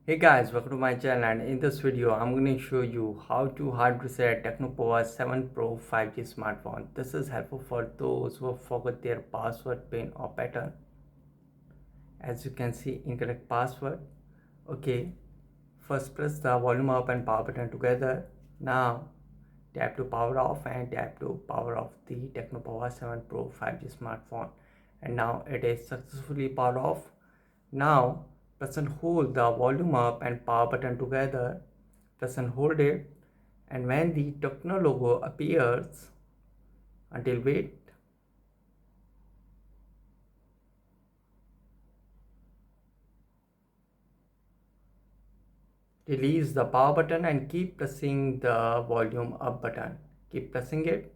Hey guys, welcome to my channel, and in this video I'm going to show you how to hard reset Tecno Pova 7 Pro 5G smartphone. This is helpful for those who forgot their password, pin or pattern. As you can see, incorrect password. Okay, first press the volume up and power button together. Now tap to power off and tap to power off the Tecno Pova 7 Pro 5G smartphone, and now it is successfully powered off. Now press and hold the volume up and power button together. Press and hold it, and when the Tecno logo appears, until wait. Release the power button and keep pressing the volume up button. Keep pressing it.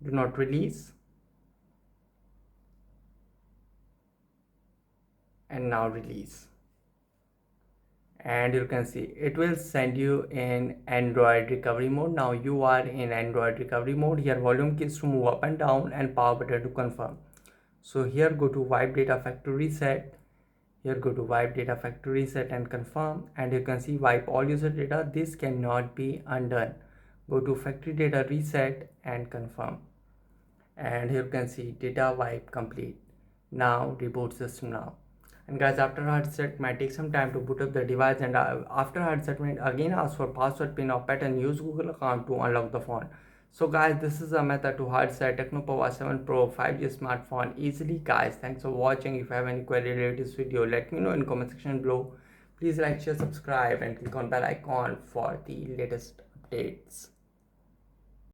Do not release. And now release. And you can see it will send you in Android recovery mode. Now you are in Android recovery mode. Here volume keys to move up and down and power button to confirm. So here go to wipe data factory reset. Here go to wipe data factory reset and confirm, and you can see wipe all user data. This cannot be undone. Go to factory data reset and confirm, and here you can see data wipe complete. Now reboot system now. And guys, after hard reset might take some time to boot up the device, and after hard reset again ask for password, pin or pattern. Use Google account to unlock the phone. So guys, this is a method to hard reset Tecno Pova 7 Pro 5G smartphone easily. Guys, thanks for watching. If you have any query related to this video, let me know in comment section below. Please like, share, subscribe and click on bell icon for the latest updates.